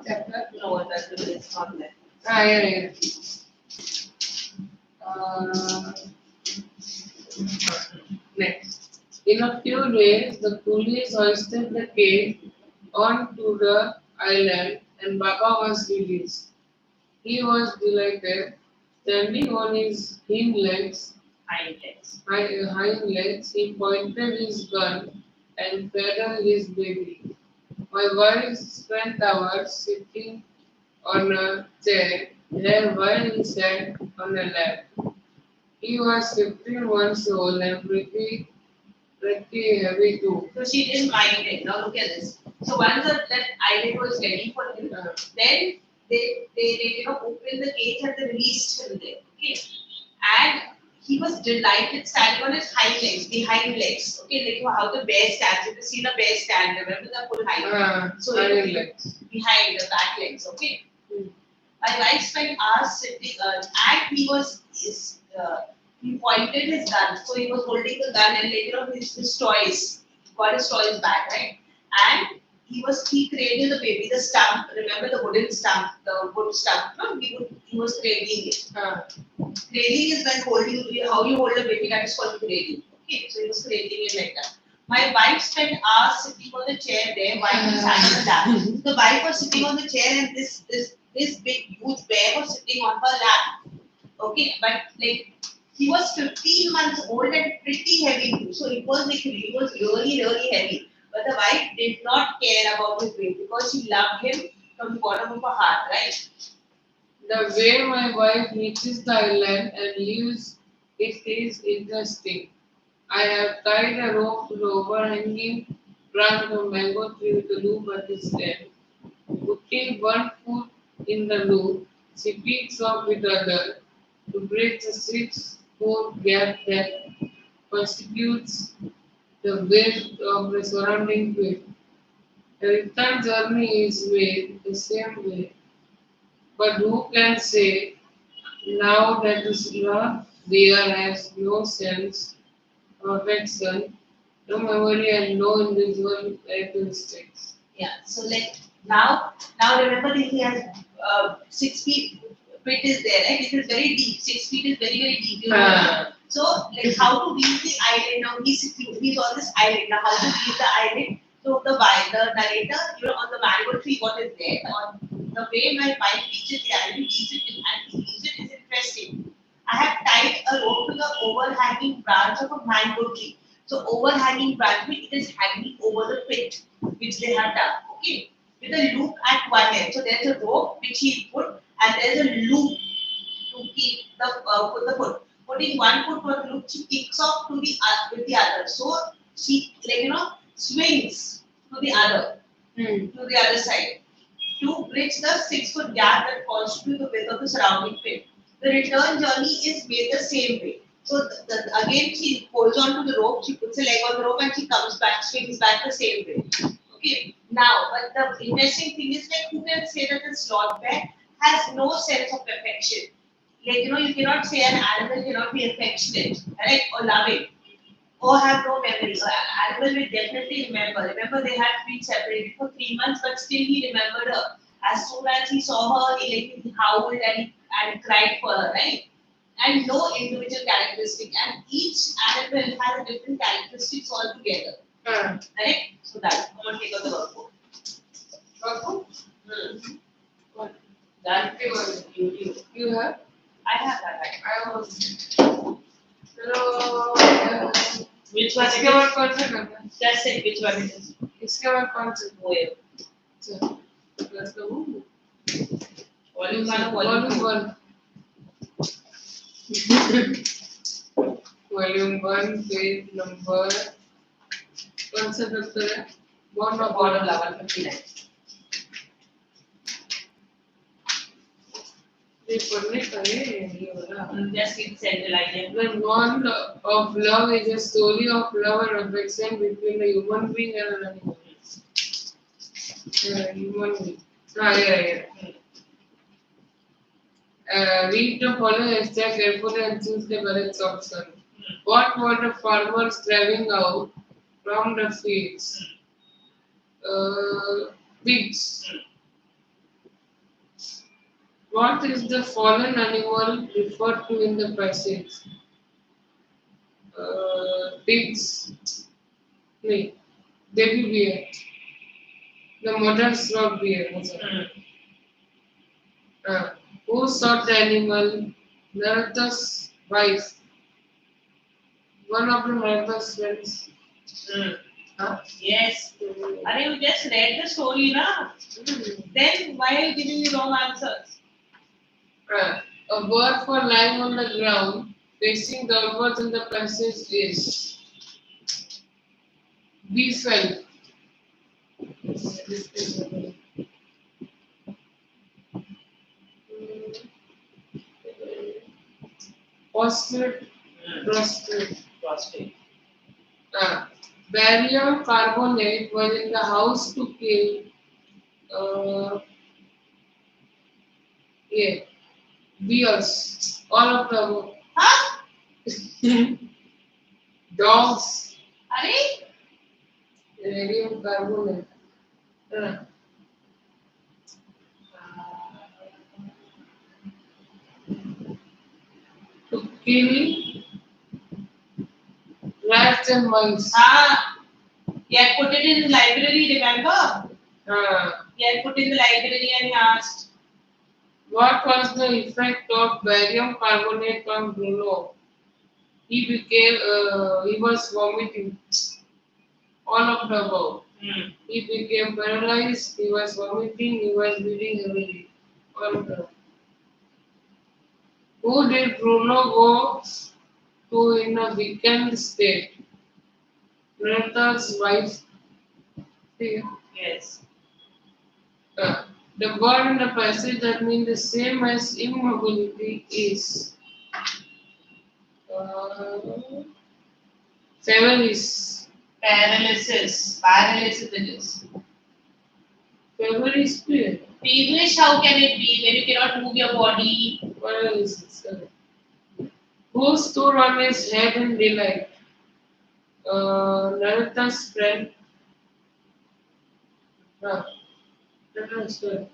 chapter? No, it's not there. Yeah. Uh, Next. In a few days, the police hoisted the cage onto the island and Baba was released. He was delighted. Standing on his hind legs, he pointed his gun and fed his baby. My wife spent hours sitting on a chair there while he sat on a lap. He was 15 months old and pretty heavy too. So she didn't mind it. Now look at this. So once that island was ready for him, then they opened the gate and they released him there. Okay. And he was delighted standing on his behind legs. Okay, like how the bear stands. You can see the bear stand. Remember the full height. So hind legs. Behind the back legs. Okay. My wife spent hours sitting, and he pointed his gun. So he was holding the gun and later on his toys, got his toys back, right? And he created the baby, the stump. Remember the wooden stump, the wood stump? No, he was creating it. Cradling is when how you hold a baby, that is called cradling. Okay, so he was cradling it like that. My wife spent hours sitting on the chair there while he sat on the lap. The wife was sitting on the chair and this big huge bear was sitting on her lap. Okay, but like he was 15 months old and pretty heavy too. So he was really heavy. But the wife did not care about his weight because she loved him from the bottom of her heart, right? The way my wife reaches the island and leaves it is interesting. I have tied a rope to the overhanging branch of mango tree with a loop at its end. Putting one foot in the loop, she picks up with the other to bridge the 6-foot gap that constitutes the width of the surrounding field. The return journey is made the same way. But who can say now that the slot there has no sense of affection, no memory, and no individual characteristics? Yeah. So like now remember that he has 6 feet. Pit is there, right? It is very deep. 6 feet is very deep. You know. So like how to reach the island now? He's on this island now. How to reach the island? So the narrator, on the mango tree, what is there? On the way my wife reaches the island, he leaves it is interesting. I have tied a rope to the overhanging branch of a mango tree. So overhanging branch means it is hanging over the pit which they have done. Okay, with a loop at one end. So there's a rope which he put, and there's a loop to keep put the foot. Putting one foot for the loop, she kicks off to the with the other. So she swings to the other side to bridge the 6-foot gap that constitutes the width of the surrounding pit. The return journey is made the same way. So again, she holds on to the rope, she puts a leg on the rope, and she comes back, swings back the same way. Okay. Now, but the interesting thing is who can say that the sloth bear has no sense of affection? You cannot say an animal cannot be affectionate, right, or loving, or have no memory. So an animal will definitely remember. Remember, they had been separated for 3 months, but still he remembered her. As soon as he saw her, he howled and cried for her, right? And no individual characteristic, and each animal has a different characteristics altogether. Right? So that I'm gonna take out the workbook. Workbook? What? That was YouTube. You have? I have that. I was. Hello. Which one? इसके बाद कौन सा करना है? Just say which one it is. इसके बाद कौन सा? वो है. चलो. Let's go. Volume 1. Volume 1, page number. कौन सा chapter है? Bottom 1159. ये पढ़ने का है ये वाला. Just keep centralizing. The bond of love is a story of love and affection between a human being and an animal. Human being. Yeah. Read the following extract carefully and choose the correct option. What were the farmers driving out from the fields? Pigs. What is the fallen animal referred to in the passage? Pigs, no, baby bear, the mother's rock bear. Uh, who shot the animal? Narada's wife, one of the Narada's friends. Mm. Huh? Yes. And you just read the story, na? Then why are you giving me wrong answers? A bird for lying on the ground facing downwards in the passage is beefel. Prostrate, prostrate. Prostrate. Barium carbonate was in the house to kill yeah, bears. All of the above. Huh? Dogs. Are Barium carbonate. To kill rats and mice. He had put it in the library, remember? He had put in the library and he asked. What was the effect of barium carbonate on Bruno? He was vomiting. All of the above. He became paralyzed, he was vomiting, he was bleeding heavily. All of the above. Who did Bruno go to in a weakened state? Greta's wife. See? Yes. The word in the passage that means the same as immobility is favoris. Paralysis. Paralysis it is. Favoris clear. Feverish, how can it be when you cannot move your body? Paralysis. Who stood on his head in delight? Narada's friend. Narada's friend.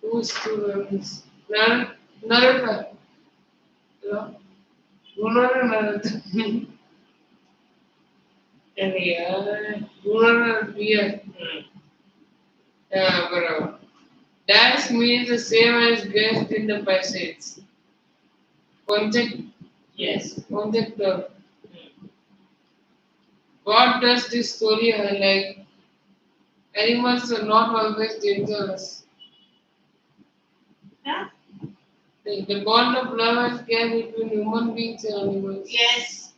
Who stood on his Narada. Yeah. Gunnar Narada. And yeah, Gunnar beer. Yeah, bro. Dash means the same as guest in the passage. Conject. Yes. Conjector. What does this story highlight? Animals are not always dangerous. Yeah? The bond of love and care between human beings and animals. Yes.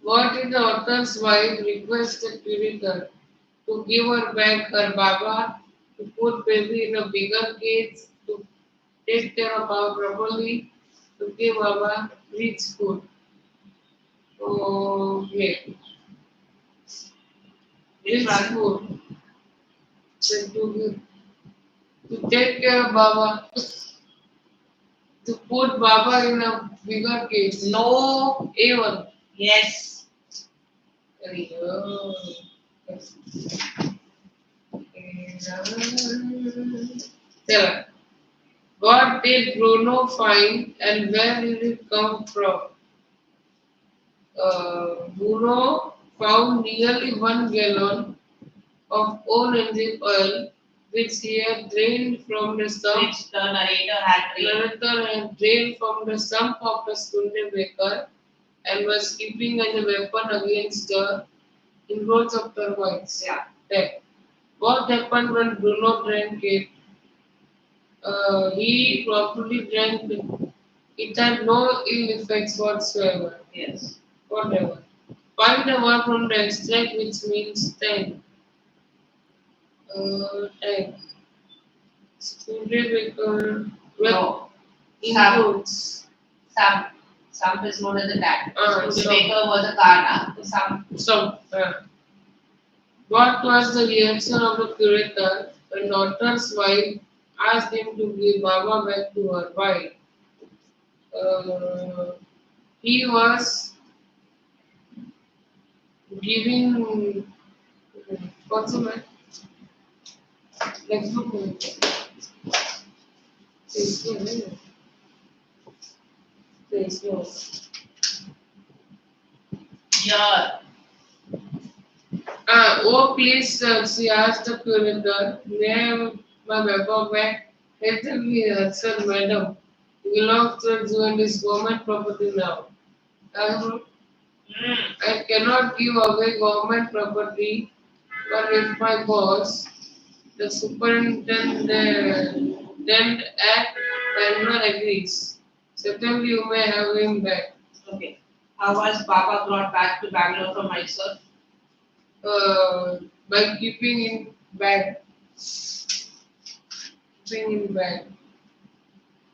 What did the author's wife request the curator to give her back her Baba, to put baby in a bigger cage, to take care of Baba properly, to give Baba rich food. Okay. Rich food. So to take care of Baba, to put Baba in a bigger cage. No. A1. Yes. Tell what did Bruno find and where did it come from? Bruno found nearly 1 gallon of own engine oil which he had drained from the sump. Which the narrator had drained. Narrator had drained from the sump of a Studebaker and was keeping as a weapon against the inroads of termites. Yeah. Then, what happened when Bruno drank it? He probably drank it. It had no ill effects whatsoever. Yes. Whatever. Find a word from the extract which means tank. Tank. Studebaker. No. Includes. Some is known as a tag. Some. Studebaker was a car, na? Some. What was the reaction of the curator when daughter's wife asked him to give Baba back to her? Why? He was giving what's the name? Let's look at this. Yeah. Oh, please, she asked the curator. May I have my paper back? Tell me, sir, madam. It belongs to the zoo and is government property now. Um, I cannot give away government property, but if my boss, the superintendent at Bangalore agrees, certainly you may have him back. Okay. How was Papa brought back to Bangalore from Mysore? By keeping in bag, keeping in bag.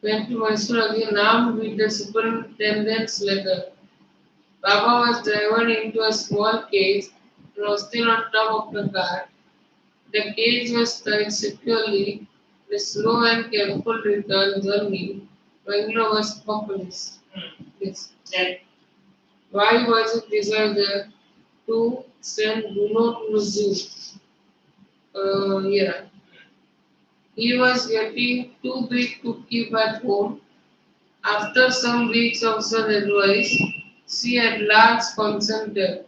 Went to Mysore again armed with the superintendent's letter. Baba was driven into a small cage and was still on top of the car. The cage was tied securely. The slow and careful return journey. Bangalore was populous. Yes. Then, Why was it decided to send Bruno to the zoo? Yeah. He was getting too big to keep at home. After some weeks of such advice, she at last consented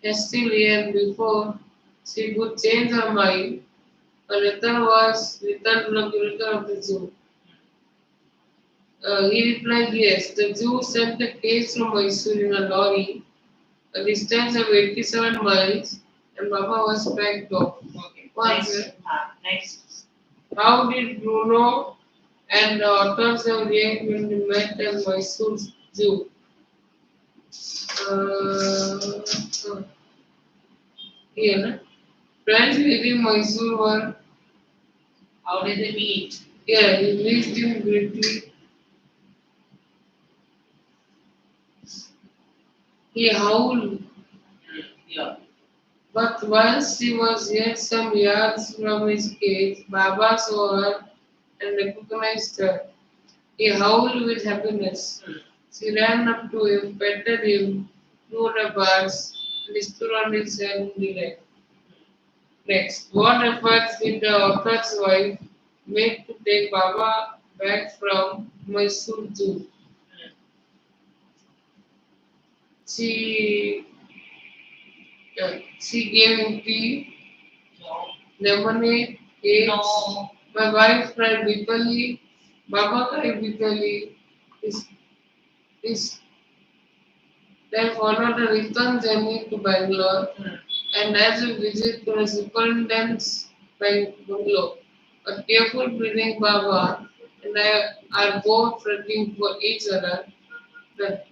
hastily, and before she could change her mind, a letter was written to the curator of the zoo. He replied, yes, the zoo sent the case from Mysore in a lorry, a distance of 87 miles, and Baba was packed off. okay. Once, Next. how did Bruno and the authors have reacted when they met at Mysore Zoo? Uh, Here, friends leaving Mysore were, How did they meet? yeah, he leased him greatly. He howled, Yeah. but once she was yet some yards from his cage, Baba saw her and recognized her. He howled with happiness. She ran up to him, petted him, threw the bars, and stood on his head in delight. Next, what efforts did the author's wife make to take Baba back from Mysore Zoo? She she gave him tea, No. lemonade, cakes. No. My wife cried bitterly. Baba cried bitterly. His, his then followed a return journey to Bangalore, and as we visit to the superintendent's bungalow, a careful breathing Baba and I are both fretting for each other. That,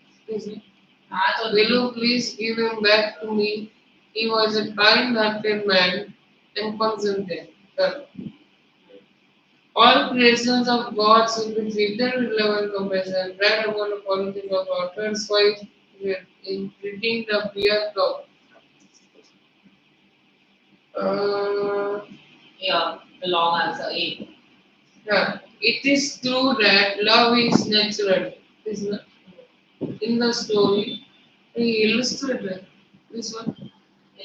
will you please give him back to me? He was a kind-hearted man and consented. All creations of God should be treated with love and compassion. Write about the qualities of author's wife in treating the beer cup. Uh, Yeah. The long answer. A. yeah. It is true that love is natural. Is not in the story. He illustrated this one.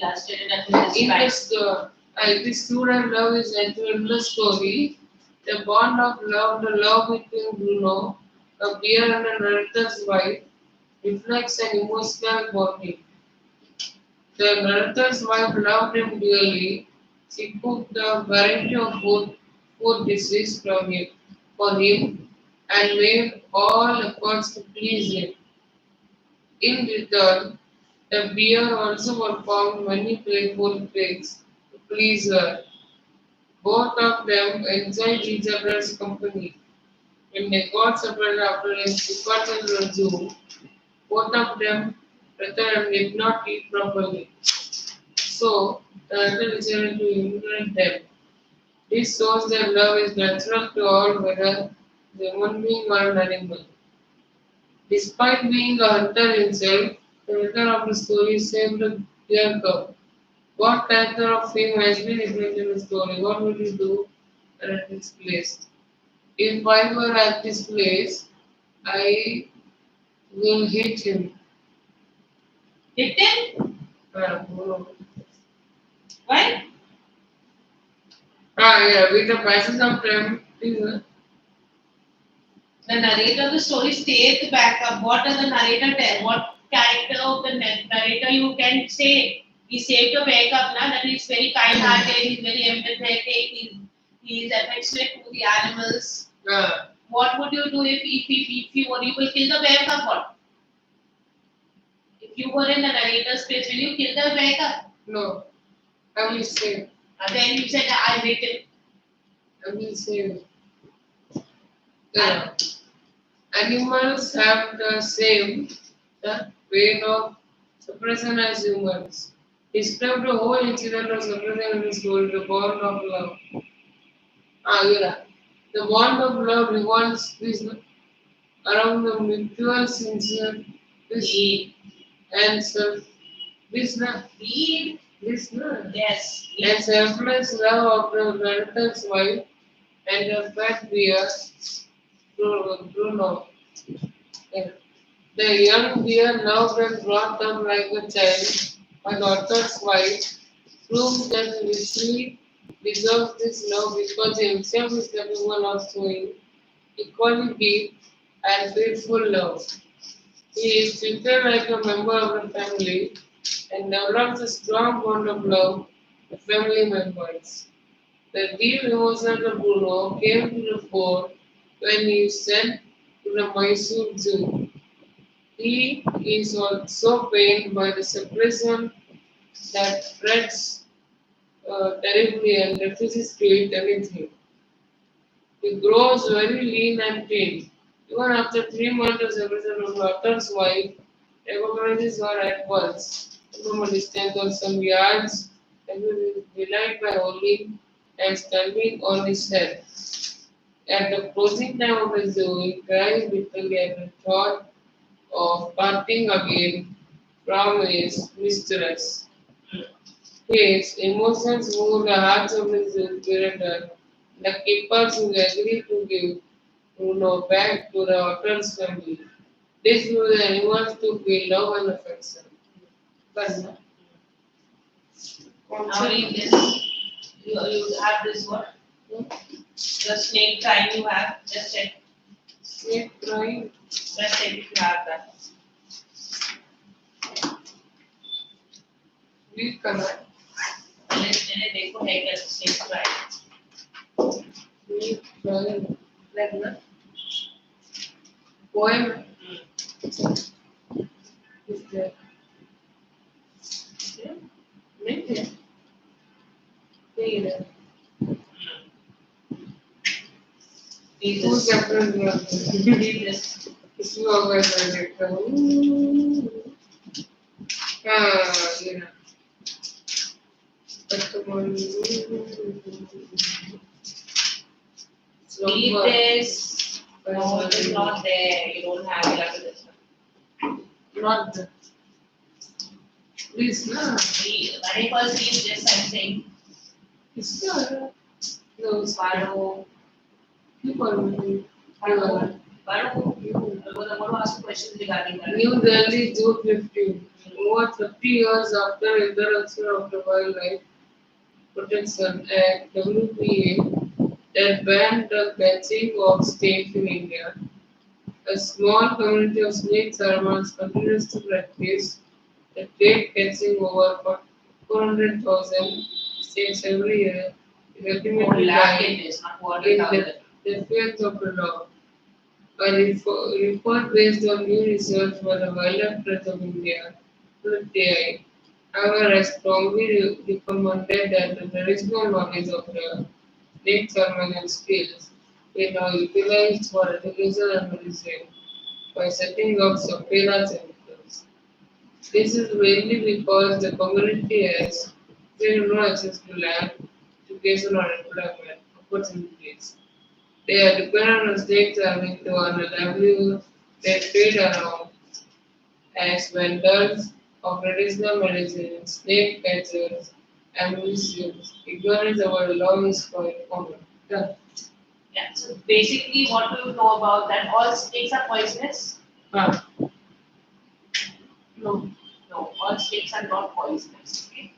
Illustrated and In the described. it is true that love is natural in the story. The bond of love, the love between Bruno, a bear and a narrator's wife, reflects an emotional bonding. The narrator's wife loved him dearly. She cooked a variety of food dishes for him and made all efforts to please him. In return, the bear also performed many playful tricks to please her. Both of them enjoyed each other's company. When they got separated after his departure to the zoo, both of them returned and did not eat properly. So, the other decided to immigrate them. This shows that love is natural to all, whether the human being or an animal. Despite being a hunter himself, the writer of the story saved a deer cub. What character of him has been represented in the story? What would you do at this place? If I were at this place, I will hit him. Hit him? No. Why? Yeah, with the passage of time, please. The narrator of the story states back up. What does the narrator tell? What character of the narrator you can say? He saved the backup, na, that he's very kind-hearted, he's very empathetic, he's affectionate to the animals. What would you do if you were, you will kill the backup? What? If you were in the narrator's place, will you kill the backup? No, I will save. And then you said, I'll wait it. I will save. Yeah. Animals have the same way of suppression as humans. Describe the whole incident of suppression in his story, the bond of love. Yeah. The bond of love revolves this around the mutual sincere Need. and self this Need. this Yes. and selfless love of the parental's wife and the pet bear Bruno. Yeah. The young deer now been brought up like a child. My daughter's wife proves that Rishi deserves this love because he himself is capable of showing equally deep and faithful love. He is treated like a member of the family and develops a strong bond of love with family members. The deep emotions of Bruno came to the fore when he was sent to the Mysore Zoo. He is also pained by the separation that frets terribly and refuses to eat anything. He grows very lean and thin. Even after 3 months of separation from daughter's wife, recognizes her at once from a distance of some yards and is delighted by holding and standing on his head. At the closing time of the zoo, he cries bitterly at the thought of parting again from his mistress. His emotions move the hearts of his curator. The keepers who agree to give Bruno back to the otter's family. This will the animals to feel love and affection. But Now in this, you have this what? The snake time you have. Just check. snake crying. Just check if you have that. We cannot. मैंने देखो है क्या snake cry. Snake crying. Like that. Poem is there. Yeah. Maybe. Maybe. Read Who this. captain Read this. this is always like yeah. Read Slumber. this. No, it is not there. You don't have it after this one. Not the. This, no. When I first read this, I'm saying It's not. No, it's Paro, keep on. Paro, Paro. I'm going to ask you questions regarding that. New Delhi, June 15. Over 30 years after introduction of the Wildlife Protection Act (WPA) that banned the catching of snakes in India, a small community of snake farmers continues to practice the trade catching over 400,000 snakes every year, is ultimately lakh lying it is, not in 400,000. the defense of the law. A report based on new research by the Wildlife Trust of India, WTI, however, has strongly recommended that the traditional knowledge of the snake surveillance skills be now utilized for education and medicine by setting up surveillance centers. This is mainly because the community has still no access to land, education, or employment opportunities. They are dependent on snake farming to earn a livelihood. They trade around as vendors of traditional medicine, snake catchers, and musicians. Ignorance about the law is quite common. Yeah. Yeah, so basically, what do you know about that? All snakes are poisonous? Ah, no. No. all snakes are not poisonous. Okay?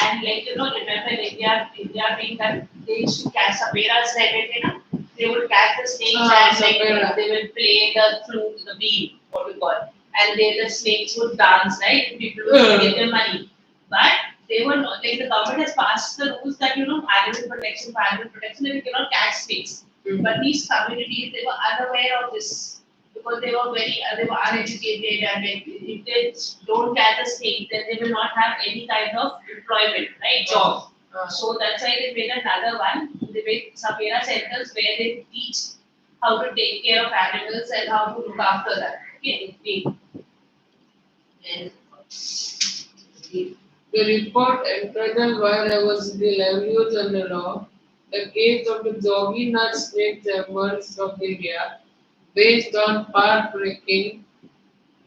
And like remember India being that they used to catch saperas, right? They would catch the snakes and they will play the flute, the beat, what we call, and the snakes would dance, right? People would give them money, but they were not like the government has passed the rules that for animal protection, that you cannot catch snakes. But these communities, they were unaware of this because they were uneducated, and if they don't catch a snake, then they will not have any kind of employment, right? Job. So that's why they made another one. They made Sapera centers where they teach how to take care of animals and how to look after them. Okay. And the report entitled Biodiversity, Livelihoods and the Law, the case of the Joginath snake chambers of India, based on path-breaking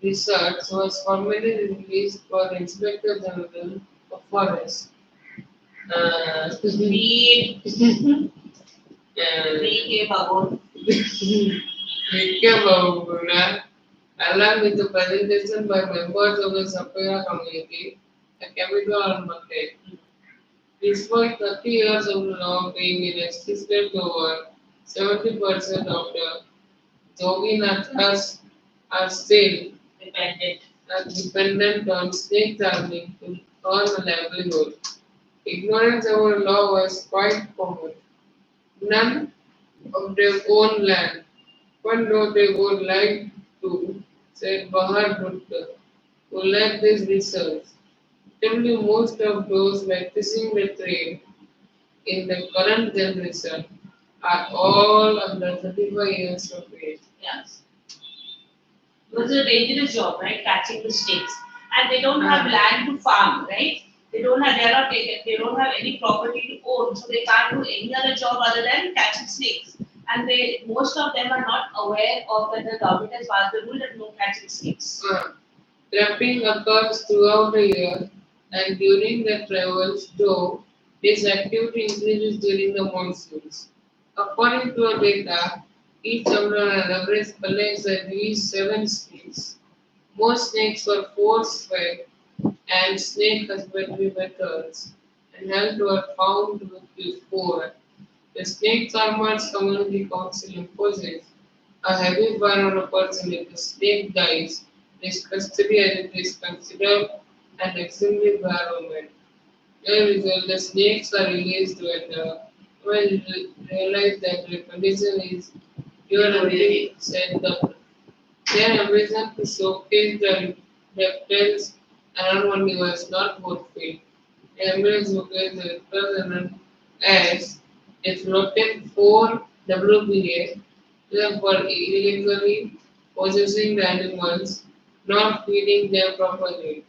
research, was formally released for Inspector General of Forest. we came about. Along with the presentation by members of the Sapera community, the capital on Monday. Despite 30 years of the law being in existence, over 70% of the Joginathas are still dependent on snake charming to earn a livelihood. Ignorance over the law was quite common. None of their own land, even though they would like to, said Bahar Bhutta, who led this research. Probably most of those practicing the trade in the current generation are all under 35 years of age. Yes. It was a dangerous job, right? Catching the snakes. And they don't have land to farm, right? They are not taken, they don't have any property to own, so they can't do any other job other than catching snakes. And most of them are not aware of that the government has passed the rule that no catching snakes. Trapping occurs throughout the year, and during the travels, though, this activity increases during the monsoons. According to our data, each owner on average collects at least 7 snakes. Most snakes were force-fed, and snake husbandry methods and health were found to be poor. The Snake Farmers Community Council imposes a heavy fine on a person if the snake dies. This custody as it is considered an extremely environment. As a result, the snakes are released when the women realize that the condition is irreversible, said the their ambition to showcase the reptiles around one was not fulfilled. The ambulance showcased the represented as a floating 4 WBA for illegally possessing the animals, not feeding them properly,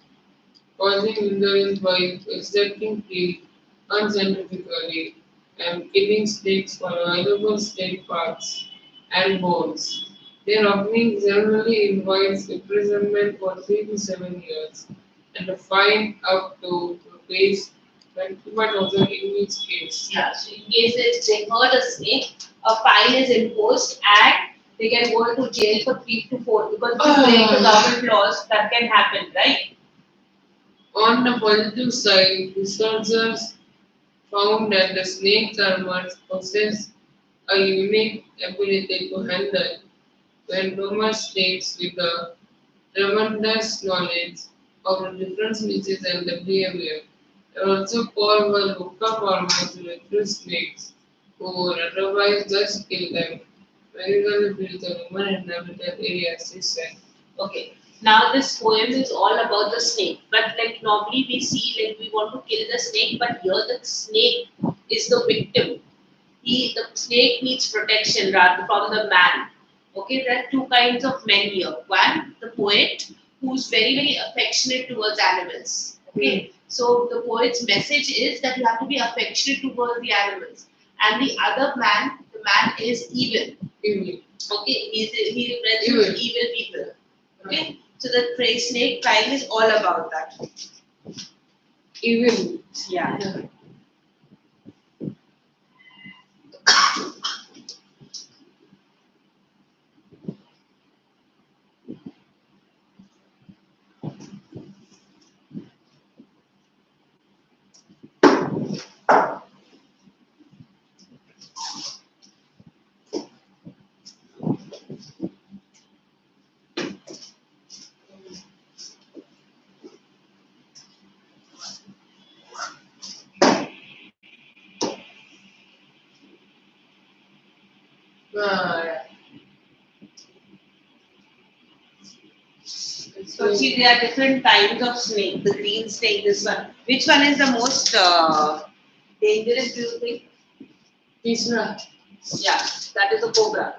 causing injuries by extracting teeth unscientifically, and killing snakes for valuable snake parts and bones. Their opening generally invites imprisonment for 3 to 7 years and a fine up to rupees 25,000 in each case. Yeah, so in case they hurt a snake, a fine is imposed and they can go into jail for 3 to 4 because if you break the government laws, that can happen, right? On the positive side, researchers found that the snake charmers possess a unique ability to handle venomous snakes with a tremendous knowledge of the different species and their behavior. They also call for hookah farmers to recruit snakes who would otherwise just kill them, regularly build the human inhabited areas, he said. Okay. Now this poem is all about the snake, but like normally we see like we want to kill the snake, but here the snake is the victim. The snake needs protection rather from the man. Okay, there are two kinds of men here. One, the poet, who's very, very affectionate towards animals. Okay, so the poet's message is that you have to be affectionate towards the animals. And the other man, the man is evil. Evil. Okay, he represents evil people. Okay, so the phrase snake crime is all about that. Evil. Yeah. Yeah. So see, there are different kinds of snake. The green snake, this one. Which one is the most dangerous? Do you think? Tisra. Yeah, that is a cobra.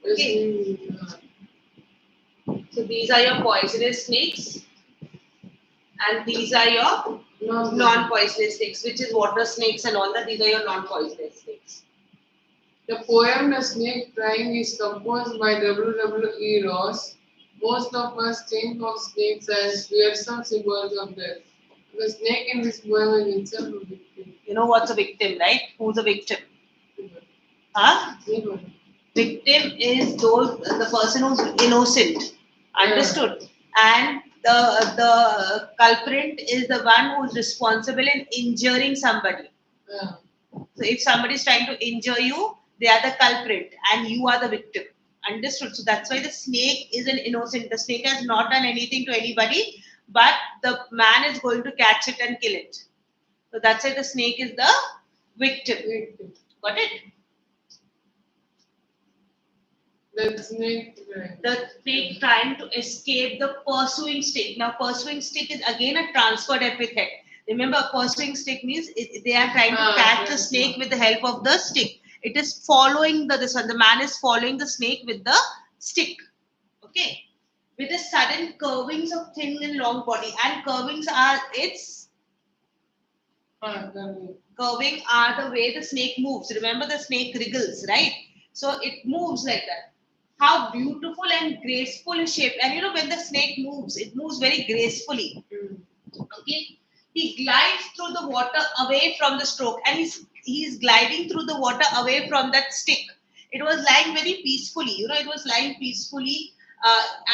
Okay. So these are your poisonous snakes, and these are your non-poisonous snakes, which is water snakes and all that. These are your non-poisonous snakes. The poem The Snake Crying is composed by W. Ross. Most of us think of snakes as fearsome symbols of death. The snake in this poem is itself a victim. You know what's a victim, right? Who's a victim? Huh? Victim is the person who's innocent. Understood? And the culprit is the one who's responsible in injuring somebody. Yeah. So if somebody is trying to injure you, they are the culprit and you are the victim. Understood? So that's why the snake is an innocent. The snake has not done anything to anybody, but the man is going to catch it and kill it. So that's why the snake is the victim. Got it? The snake trying to escape the pursuing snake. Now, pursuing snake is again a transferred epithet. Remember, pursuing snake means they are trying to catch the snake with the help of the stick. It is following this one. The man is following the snake with the stick. Okay. With the sudden curvings of thin and long body. And curvings are its curving are the way the snake moves. Remember, the snake wriggles, right? So it moves like that. How beautiful and graceful is shape. And you know, when the snake moves, it moves very gracefully. Okay. He glides through the water away from the stroke, and he's gliding through the water away from that stick. It was lying very peacefully. You know, it was lying peacefully,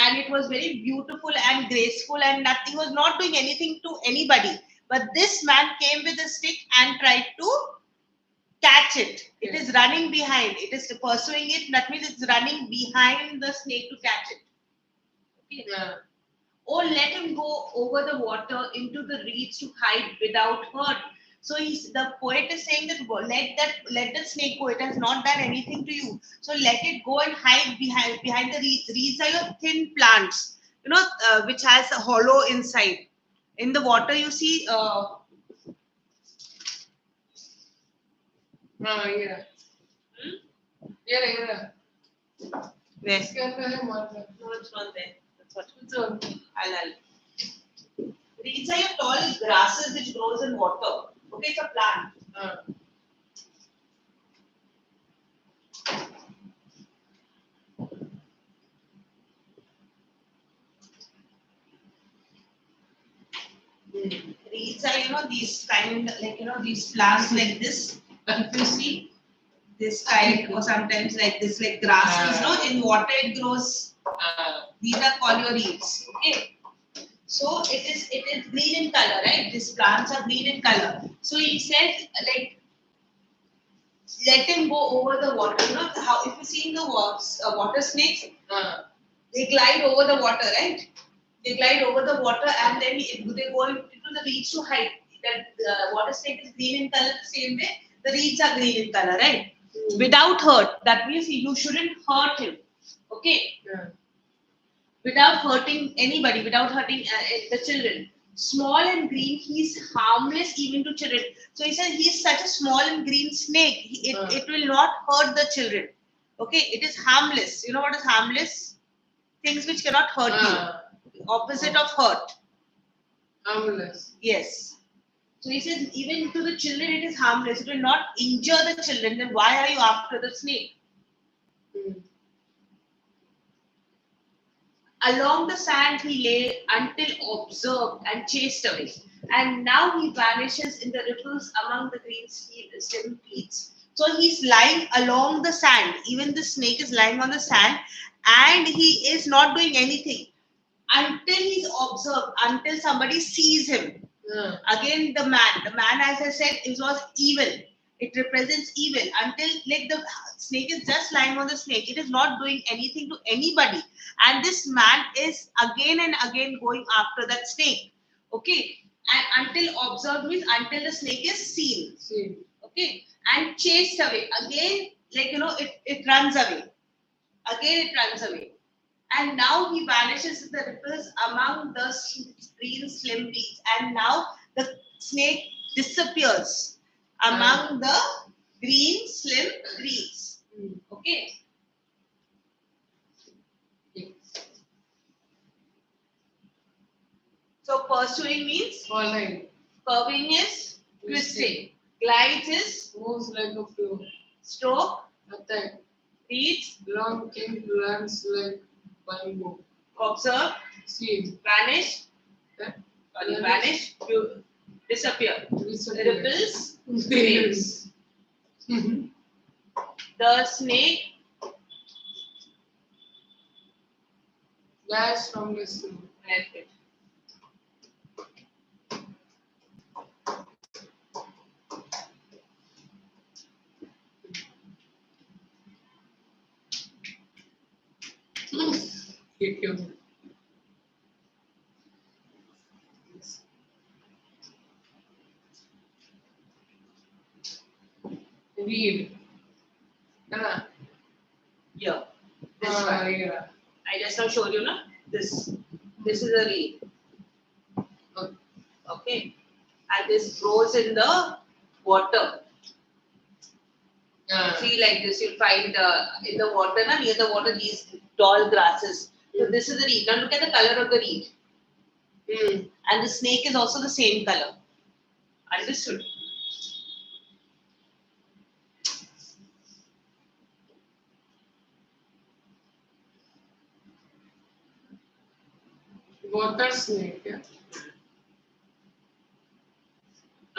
and it was very beautiful and graceful, and nothing was not doing anything to anybody. But this man came with a stick and tried to catch it. It is running behind. It is pursuing it. That means it's running behind the snake to catch it. Okay. Yeah. Or let him go over the water into the reeds to hide without hurt. So the poet is saying that let the snake go. It has not done anything to you. So let it go and hide behind the reeds. Reeds are your thin plants, you know, which has a hollow inside. In the water, you see. Yeah. Yeah. Where? No, it's not there. That's what. It's on. I'll. Reeds are your tall grasses which grows in water. Okay, it's a plant. Reeds are, you know, these kind, like, you know, these plants like this. If you see this kind, or sometimes like this, like grasses, no, in water it grows. These are called your reeds. Okay. So it is green in color, right? These plants are green in color. So he said, like, let him go over the water. You know how if you see in the water snakes, they glide over the water, right? They glide over the water and then they go into the reeds to hide. That the water snake is green in color the same way. The reeds are green in color, right? Without hurt. That means you shouldn't hurt him. Okay? Yeah. Without hurting anybody, without hurting the children. Small and green, he's harmless even to children. So he said he's such a small and green snake. It will not hurt the children. Okay? It is harmless. You know what is harmless? Things which cannot hurt you. Opposite of hurt. Harmless. Yes. So he says, even to the children, it is harmless. It will not injure the children. Then why are you after the snake? Along the sand he lay until observed and chased away. And now he vanishes in the ripples among the green stem peats. So he's lying along the sand. Even the snake is lying on the sand and he is not doing anything until he's observed, until somebody sees him. Again, the man, as I said, it was evil. It represents evil until like the snake is just lying on the snake. It is not doing anything to anybody. And this man is again and again going after that snake. Okay. And until observed means until the snake is seen. Okay. And chased away. Again, like, you know, it it runs away. Again, it runs away. And now he vanishes in the ripples among the green slim reeds. And now the snake disappears among the green slim reeds. Okay. So pursuing means Following. curving is twisting. Glides is Moves like a flow. stroke. Attack. Reads. Long king runs like bamboo. Observe. See. Vanish. Vanish. Disappear. Ripples. Waves. The snake Flash from the sea. benefit. Read. Here. This one. Yeah. I just now showed you, na? This is a reed. Okay. And this grows in the water. See, like this, you'll find in the water, na, near the water, these tall grasses. So this is the reed. Now look at the color of the reed. And the snake is also the same color. Understood? Water snake. Yeah.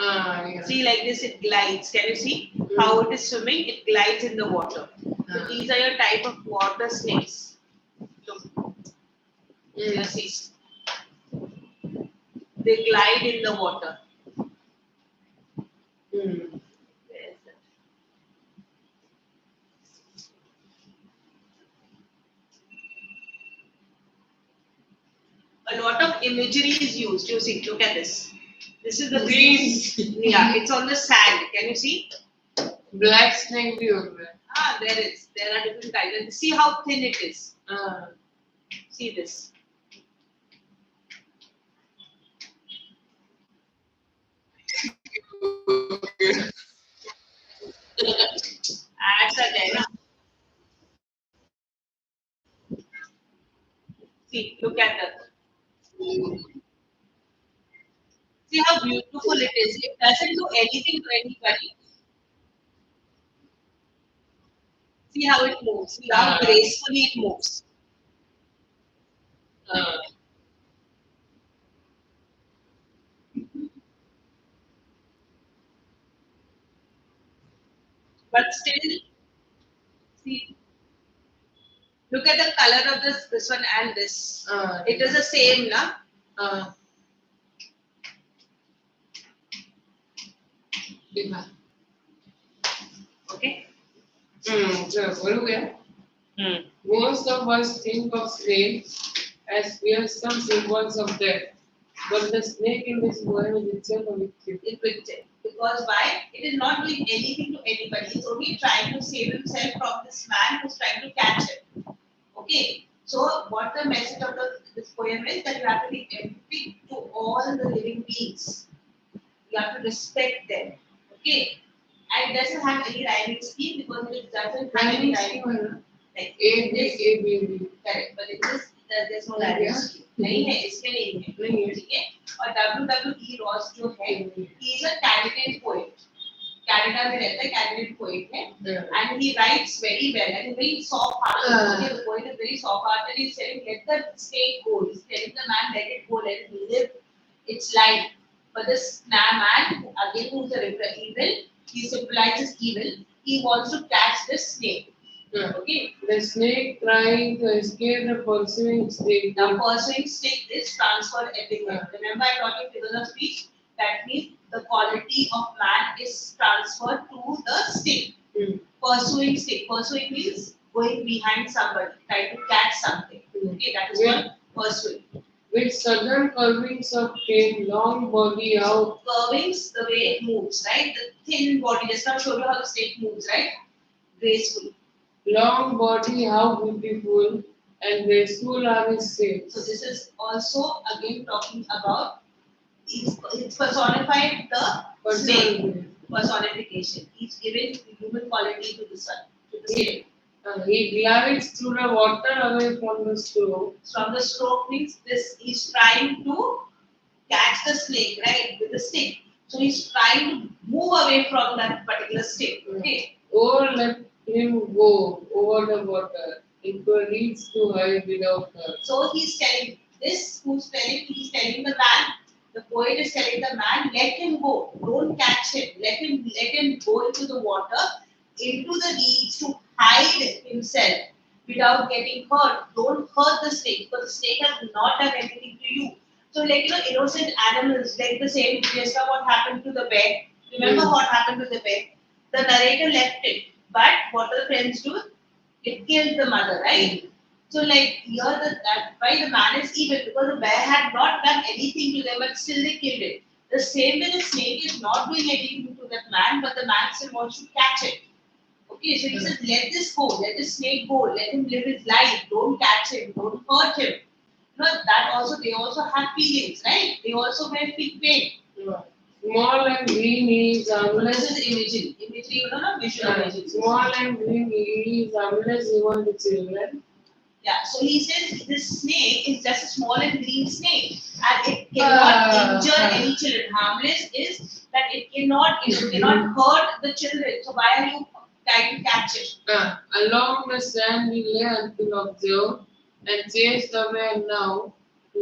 Yeah. See, like this, it glides. Can you see how it is swimming? It glides in the water. So these are your type of water snakes. Look. You see. They glide in the water. Where is that? A lot of imagery is used. You see, look at this. This is the green. Yeah, it's on the sand. Can you see? Black snake bhi ho gaya. There is. There are different kinds. And see how thin it is. See this. Ads are there. See, look at that. See how beautiful it is. It doesn't do anything to anybody. See how it moves. See how gracefully it moves. But still, see, look at the color of this one and this. It is the same, na? Okay. Most of us think of snakes as fearsome symbols of death, but the snake in this poem is itself a victim. Because why? It is not doing anything to anybody. It's only trying to save himself from this man who's trying to catch it. Okay. So what the message of this poem is that you have to be empathic to all the living beings. You have to respect them. Okay. And it doesn't have any rhyming scheme because it doesn't have any rhyming. Like A, correct. But in this there's no rhyming scheme. नहीं है इसमें नहीं है ठीक है और WWE Ross जो है he is a Canadian poet. Canada में रहता है Canadian poet है and he writes very well and very soft hearted. The poet is very soft hearted. He's saying let the snake go. He's telling the man let it go, let it live its life. But this man again who's a evil, he symbolizes evil. He wants to catch this snake. Okay. The snake trying to escape the pursuing snake. Now, pursuing snake is transferred everywhere. Remember, I taught you figures of speech. That means the quality of man is transferred to the snake. Pursuing snake. Pursuing means going behind somebody, trying to catch something. Okay, that is called pursuing. With sudden curvings of tail, long body out. Curvings, the way it moves, right? The thin body. Just now showed you how the snake moves, right? Gracefully. Long body, how beautiful, and graceful are his shapes. So this is also again talking about it's personified the snake personification. He's giving human quality to the sun, to the snake. He glides through the water away from the stroke. From the stroke means this he's trying to catch the snake, right, with the stick. So he's trying to move away from that particular stick. Okay. Or let him go over the water. It will reach to hide without her. So he's telling this, he's telling the man. The poet is telling the man, let him go. Don't catch him. Let him go into the water, into the reeds to hide himself without getting hurt. Don't hurt the snake because the snake has not done anything to you. So, like innocent animals, like the same just what happened to the bear. Remember what happened to the bear? The narrator left it, but what the friends do? It killed the mother, right? So, like here, that why the man is evil because the bear had not done anything to them, but still they killed it. The same way the snake is not doing anything to that man, but the man still wants to catch it. Okay, so he says, let this go, let the snake go, let him live his life, don't catch him, don't hurt him. That also they also have feelings, right? They also may feel pain. Yeah. Small and green leaves, This is imagery. Imagery, visual imagery. Small and green leaves, harmless even the children. Yeah, so he says this snake is just a small and green snake and it cannot injure any children. Harmless is that it cannot hurt the children. So why are you trying to catch it? Along the sand we lay until observe and chased away and now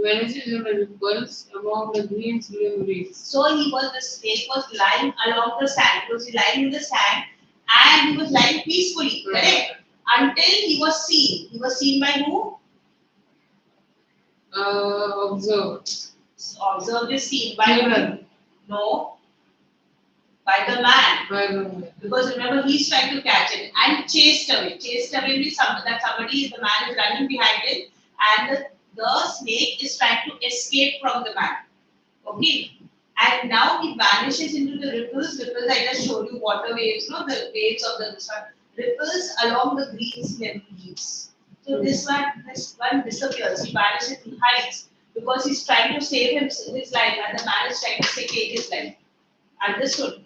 vanishes in the ripples among the green slim reeds. So the snake was lying along the sand. He was lying in the sand and he was lying peacefully, correct? Until he was seen. He was seen by who? Observed. Observed is seen by who? No. By the man. Because remember he's trying to catch it and chased away. Chased away means that the man is running behind it and the snake is trying to escape from the man. Okay. And now it vanishes into the ripples. Ripples, I just showed you water waves, the waves of the sun. Ripples along the green stem leaves. So this one disappears. He vanishes, he hides because he's trying to save his life and the man is trying to take his life. Understood?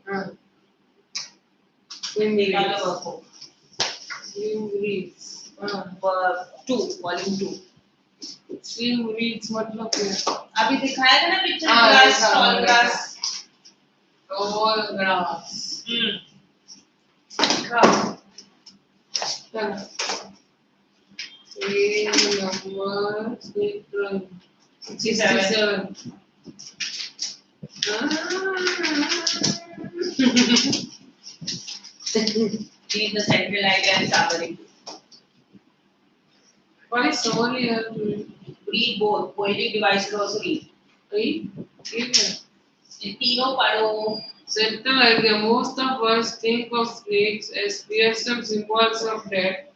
Slim reeds. Volume 2. Slim reeds मतलब क्या? अभी दिखाया था ना picture grass tall grass. Tall grass. Page number 67. Read the central idea and summary. What is summary here? Read both. Poetic devices also read. Read? तीनों पढ़ो. Central idea. Most of us think of snakes as fearsome symbols of death.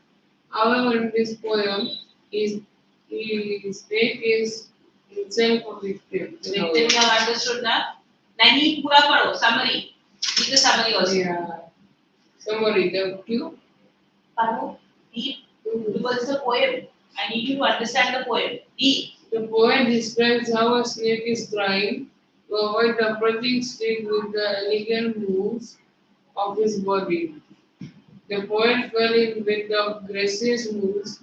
However, in this poem, his snake is himself a victim. Victim you have understood ना? नहीं पूरा पढ़ो. Summary. Read the summary also. Yeah. Summary. The cue. पढ़ो. Read. Because it's a poem. I need you to understand the poem. Read. The poem describes how a snake is trying to avoid the approaching snake with the elegant moves of his body. The poet fell in with the gracious moves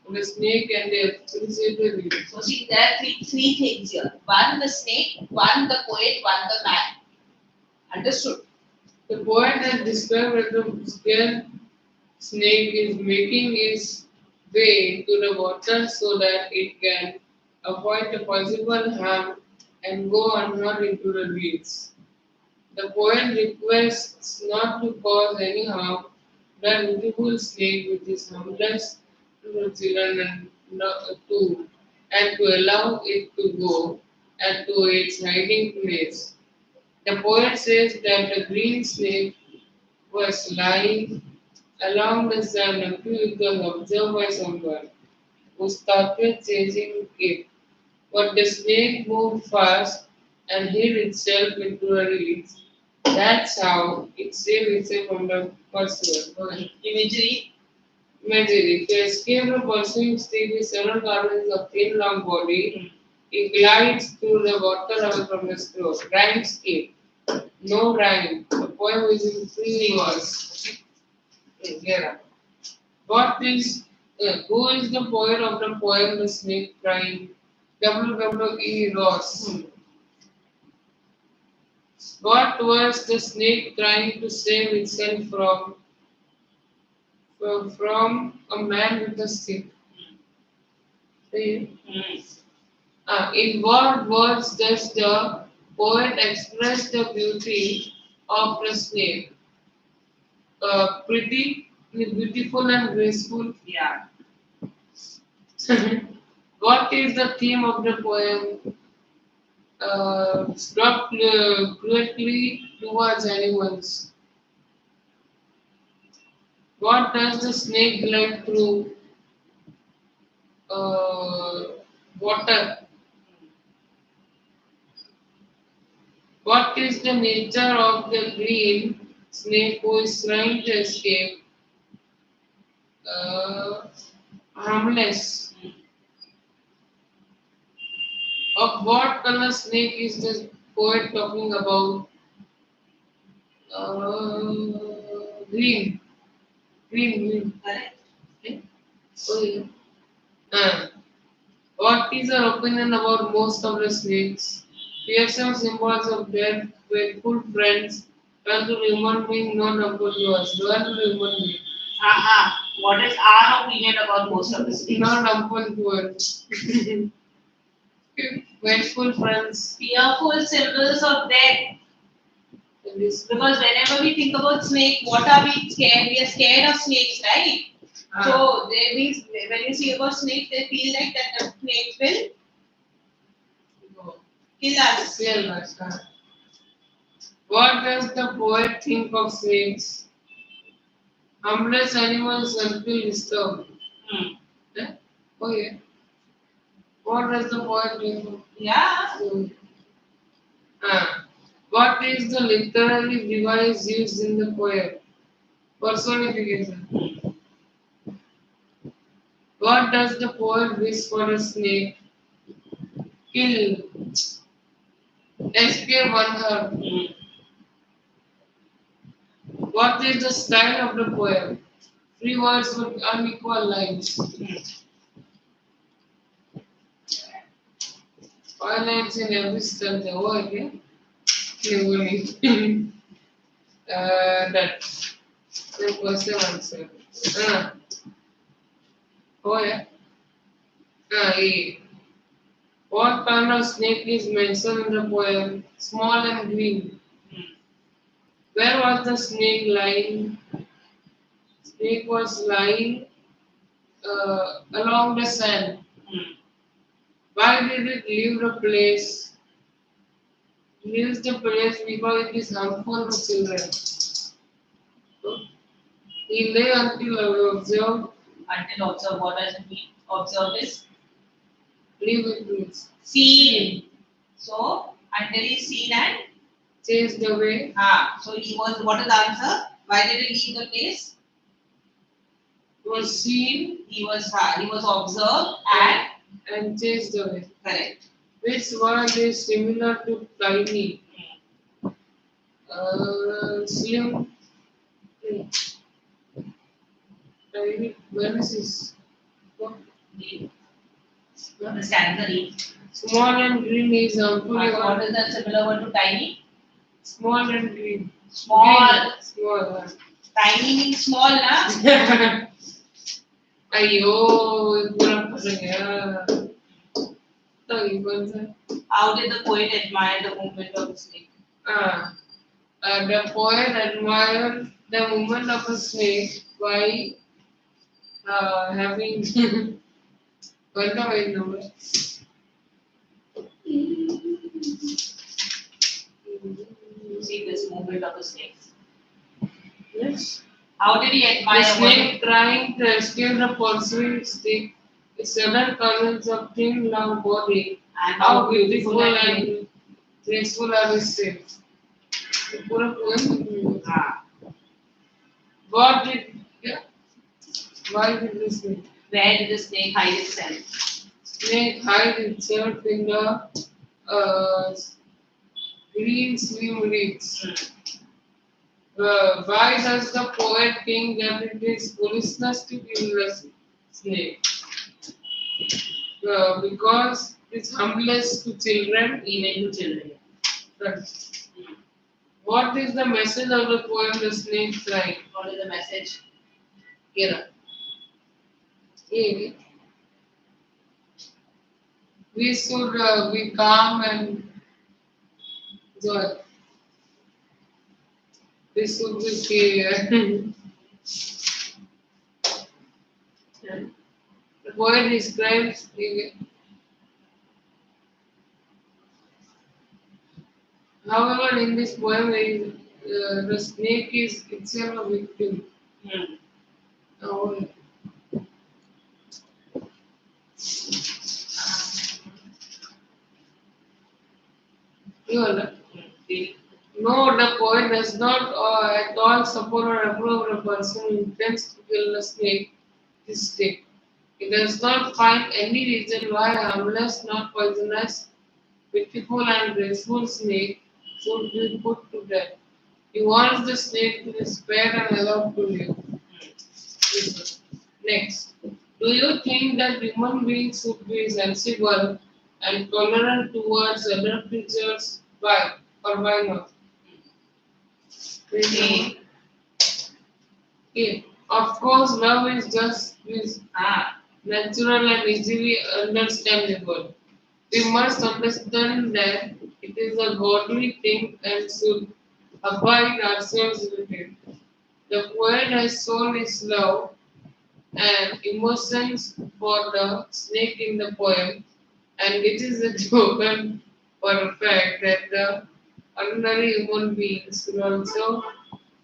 of the snake and the appreciated it. So see, there are three things here. One the snake, one the poet, one the man. Understood? The poet has described that the scared snake is making its way into the water so that it can avoid the possible harm and go unhurt into the reeds. The poet requests not to cause any harm that beautiful snake which is harmless to the children and to allow it to go and to its hiding place. The poet says that the green snake was lying along the sand until it was observed by someone who started chasing it. But the snake moved fast and hid itself into the reeds. That's how it saved itself from the pursuer. Imagery. Imagine if you escape a pursuing snake with several garments of thin long body, it glides through the water away from the shore. Rhyme scheme. No rhyme. The poem is in three verse. Yeah. What is who is the poet of the poem The Snake Crying? WWE Ross. What was the snake trying to save itself from a man with a stick? See? In what words does the poet express the beauty of the snake? Pretty, beautiful, and graceful. Yeah. What is the theme of the poem? Stop cruelty towards animals. What does the snake glide through? Uh, Water. What is the nature of the green snake who is trying to escape? Uh, Harmless. Of what color snake is the poet talking about? Green. Green. Correct. Eh? Oh, yeah. What is your opinion about most of the snakes? Fearsome symbols of death, faithful friends, trying to remind me not about yours. Trying to remind me. What is our opinion about most of the snakes? Not upon poor. Faithful friends. Fearful symbols of death. This Because whenever we think about snake, what are we scared? We are scared of snakes, right? So they means when you see about snakes, they feel like that the snake will kill us. Kill us. What does the poet think of snakes? Harmless animals until disturbed. Eh? Oh yeah. What does the poet think of? Yeah. What is the literary device used in the poem? Personification. What does the poet wish for a snake? Kill. Escape unhurt. What is the style of the poem? Three words with unequal lines. Five lines in every stanza. Oh, okay. That. The question answer. Oh, yeah. A. What kind of snake is mentioned in the poem? Small and green. Where was the snake lying? Snake was lying along the sand. Why did it leave the place? Leaves the place because it is harmful to children. So, he lay until observed. Until observe, what does it mean? Observe is Leave it please. seen. So until he's seen and Chased away. so he was. What is the answer? Why did he leave the place? Was seen He was observed and chased away. correct. Which word is similar to tiny? Slim. Tiny. Where is this? Understand the name. Small and green is What is that similar word to tiny? Small and green. Small. Green. Small. Tiny means small, na? अयो पूरा फंस गया तो ये कौन सा How did the poet admire the movement of the snake? The poet admired the movement of a snake by having what the right number See this movement of the snake. yes. How did he admire The snake trying to escape the pursuing stick with sudden currents of thin long body. and How beautiful and graceful are his steps. The poor poem. What did yeah? Why did the snake? Where did the snake hide itself? Snake hide itself in the uh, green swim reeds. Why does the poet think that it is foolishness to kill the snake? Because it's harmless to children. Even to children. Right. What is the message of the poem The Snake Crying? What is the message? Kira. A. We should be calm and joy. We should be clear. The poet describes however, in this poem, the snake is itself a victim. Hmm. Oh, you are right. No, the poet does not at all support or approve of a person who intends to kill a snake. This snake. He does not find any reason why a harmless, not poisonous, beautiful and graceful snake should be put to death. He wants the snake to be spared and allowed to live. Next, do you think that human beings should be sensible and tolerant towards other creatures? Why or why not? Okay. Okay. Of course, love is Ah. natural and easily understandable. We must understand that it is a godly thing and should abide ourselves with it. The poet has shown his love and emotions for the snake in the poem, and it is a token for the fact that the ordinary human beings will also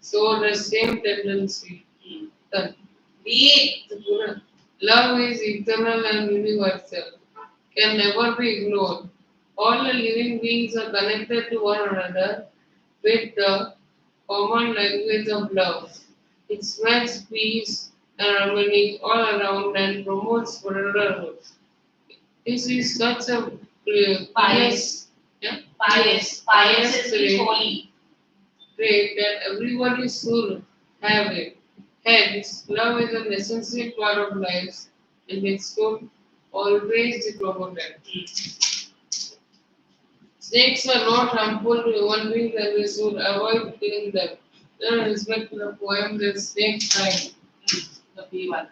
show the same tendency. Done. B. Love is eternal and universal, can never be ignored. All the living beings are connected to one another with the common language of love. It spreads peace and harmony all around and promotes brotherhood. This is such a Pious. yeah, Pious is trait holy. that everybody should have it. Hence, love is an essential part of life and it should always be promoted. Snakes are not harmful to human beings and we should avoid killing them. In respect to the poem, The Snake Crying. The B1.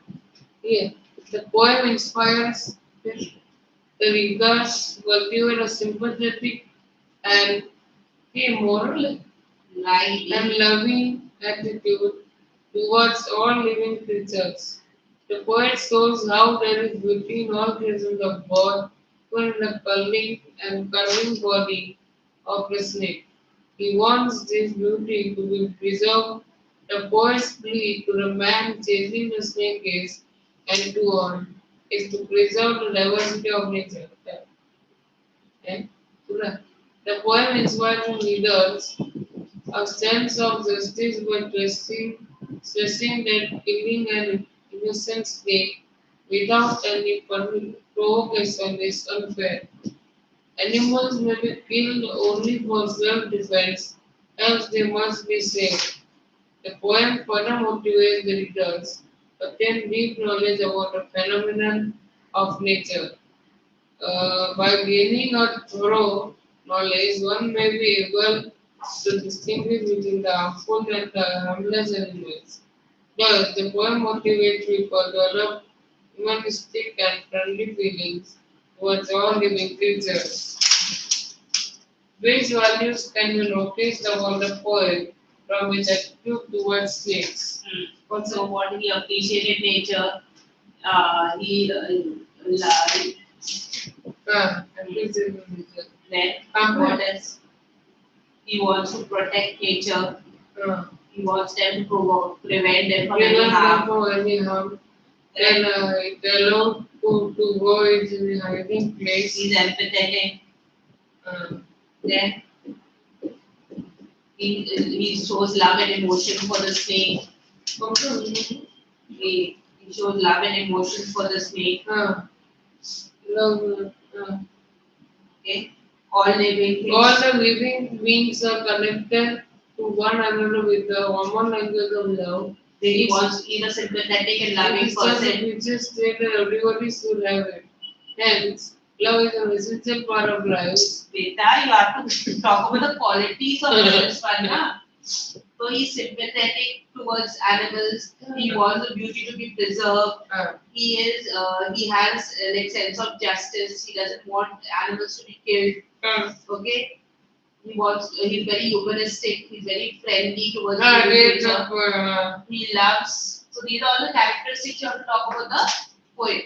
Here, the poem inspires the readers to cultivate a sympathetic and moral and loving attitude towards all living creatures. The poet shows how there is beauty in all creations of God, even in the curving body of a snake. He wants this beauty to be preserved. The poet's plea to the man chasing the snake and to on, is to preserve the diversity of nature. Okay? The poem inspires readers a sense of justice by stressing that killing an innocent snake without any provocation is unfair. Animals may be killed only for self-defense, else they must be saved. The poem further motivates the readers to attain deep knowledge about the phenomenon of nature. By gaining a thorough knowledge, one may be able to distinguish between the harmful and the harmless animals. Thus, the poem motivates people to adopt humanistic and friendly feelings towards all living creatures. Which values can you notice about the poem from his attitude towards snakes? So, what he appreciated nature, he Appreciate nature. then what else? He wants to protect nature. He wants them to prevent them from any harm. Then it allowed to go into the hiding place. He's empathetic. Then he shows love and emotion for the snake. He He shows love and emotions for the snake. Love. Okay. All living things. All the living beings are connected to one another with the hormone language of love. He wants in a sympathetic and loving person. We just say that everybody should have it. Hence, love is an essential part of life. Beta, you have to talk about the qualities of this one, na? So he's sympathetic towards animals. He wants the beauty to be preserved. He has like sense of justice. He doesn't want animals to be killed. Okay. He's very humanistic. He's very friendly towards nature. He loves. So these are all the characteristics you have to talk about the poet.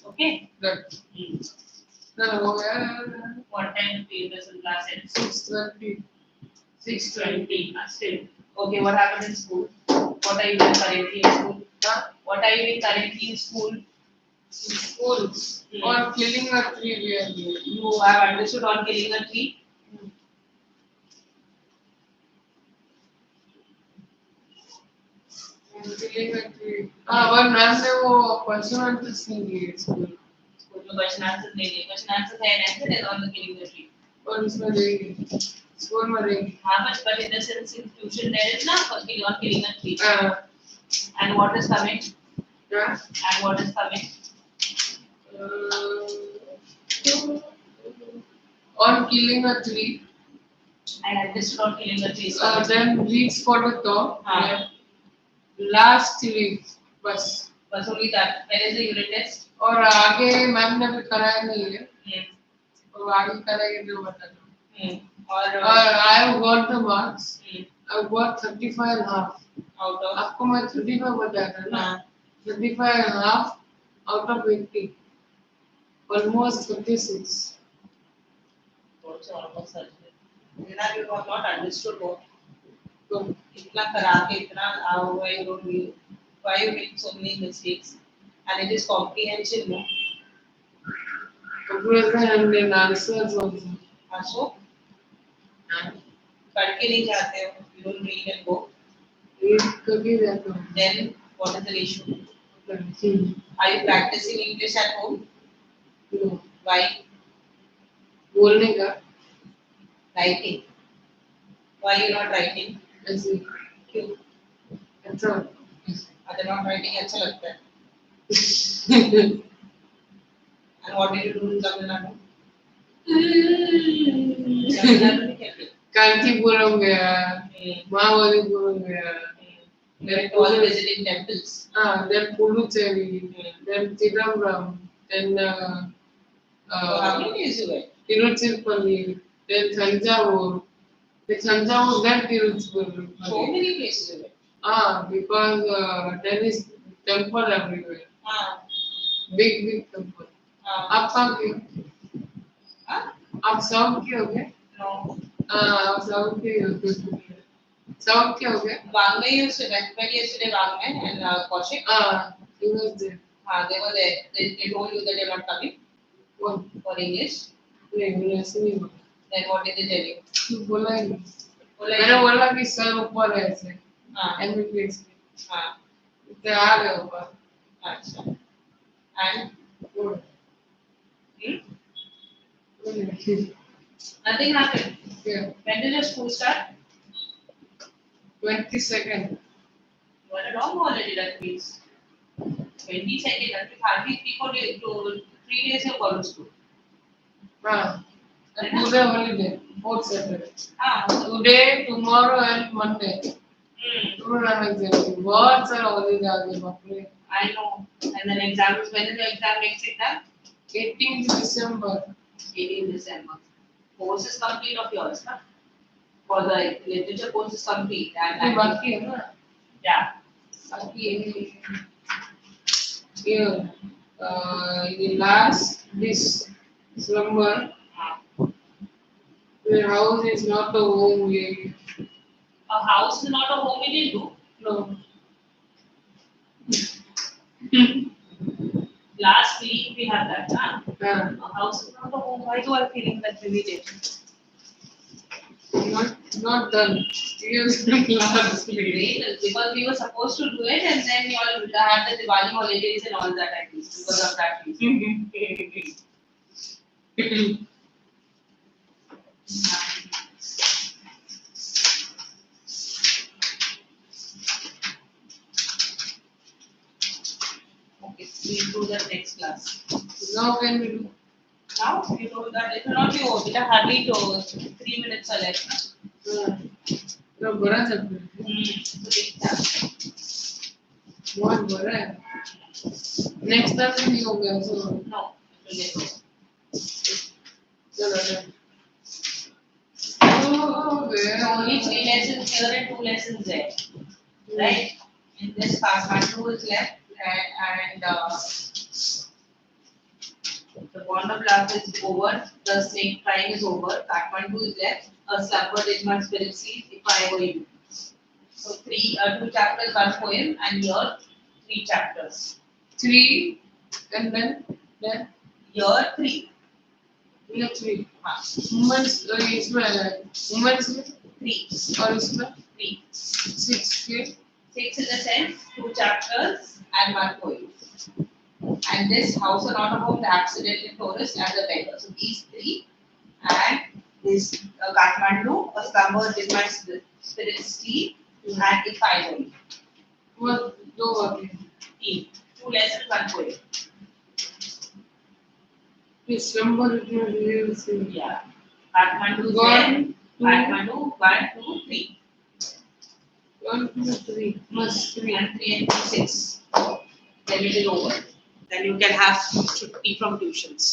Okay. Good. What time do you in class at? 6:20. 6:20. Still. Okay, what happened in school? What are you doing currently in school? What are you doing currently in school? In school. On killing a tree we are doing. You have understood on killing a tree? Killing a tree. One ma'am ने वो question answers नहीं दिए school. School में question answers नहीं दिए. Question answers है answer is on the killing the tree. और इसमें देंगे. School में देंगे. हाँ, but in the sense institution there is ना on killing a tree. And what is coming? Yeah. And what is coming? On killing a tree. I understood on killing a tree. Then reach for the top. Last week बस only that. When is the unit test? और आगे ma'am ने भी कराया नहीं है और आगे कराएंगे जो बता दो और I have got the marks. I have got 35 and a half out of आपको मैं 35 बताया था ना 35 and a half out of 80 almost 36 also almost 30 you have not understood what तो इतना करा के इतना why you make so many mistakes and it is comprehensive no and then answers also पढ़ के नहीं जाते हो you don't read and go read करके जाता हूँ then what is the issue are you practicing English at home no why बोलने का writing why you not writing ऐसे क्यों अच्छा अगर not writing अच्छा लगता है and what did you do in Tamil Nadu Tamil Nadu में क्या किया कांचीपुरम गया महाबलीपुरम गया then all visiting temples then Puducherry then Chidambaram then how many days you went Tiruchirappalli then Thanjavur then Tiruchirappalli so many places you went because there is temple everywhere big temple आप कहाँ गए आप south के हो गए no आप south के हो गए साउथ के हो गए Wangmei used to went yesterday Wangmei and Kaushik he was there they were there they told you that they are not coming what for English नहीं ऐसे नहीं बोला then what did they tell you तू बोला ही नहीं मैंने बोला कि सर ऊपर है ऐसे एमबीबीएस में तो आ गए ऊपर अच्छा and बोल nothing happened yeah when did your school start 22nd what a long holiday that means 22nd that means hardly 3 days to 3 days you go to school and today holiday fourth Saturday today tomorrow and Monday tomorrow exam what are holidays are there I know and then exams when is the exam next exam 18th December 18th December course is complete of yours na for the literature course is complete and बाकी है ना yeah बाकी है ये last this slumber the house is not a home we a house is not a home we didn't do no last week we had that a house is not a home why do I feeling that we did Not done. Use last week. Wait, because we were supposed to do it and then we all had the Diwali holidays and all that I think because of that reason. Okay, we'll do the next class. Now when we do? Now you told that it will not be over. It hardly to 3 minutes are left. तो बड़ा चल So take that. बहुत बड़ा है next time नहीं हो गया सो No, it will get over. चलो So only 3 lessons here and 2 lessons there. Right? In this part, part 2 is left and the bond of love is over, the snake crime is over, Kathmandu is left, a slumber did my spirit sleep, if I were you. So 2 chapters, 1 poem, and here 3 chapters. 3 and then Here 3. we have 3 women's इसमें women's में 3. और इसमें 3. 6 के 6 in the sense, 2 chapters and 1 poem. And this house or not a home, the accidental tourist and the beggar. So these 3 and this Kathmandu, a slumber did my spirit sleep, and if I were you. what दो बाकी 2 lessons, 1 poem. this number is Yeah. Kathmandu is 1 Kathmandu 1, 2, 3. 1 2 3 plus 3 And 3 and 3, 6. Then it is over. Then you can have chutti from tuitions.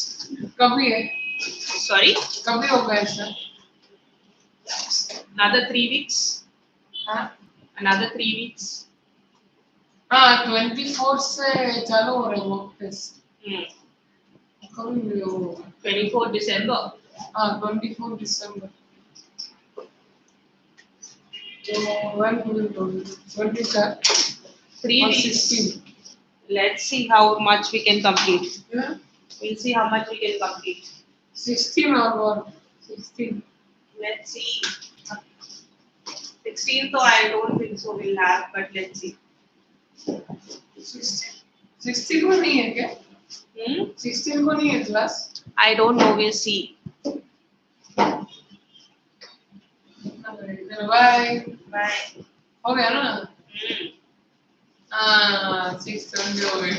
कभी है Sorry? कभी होगा ऐसा Another 3 weeks. हाँ Another 3 weeks. हाँ 24 से चालू हो रहे हैं mock test कभी भी होगा 24 December. हाँ 24 December तो when will it be 27 3 or weeks. 16 Let's see how much we can complete. yeah We'll see how much we can complete. 16 or what 16 Let's see. 16 though I don't think so we'll have, but let's see. 16 को नहीं है क्या 16 को नहीं है class I don't know, we'll see. Bye Bye. हो गया ना हाँ 6 हो गए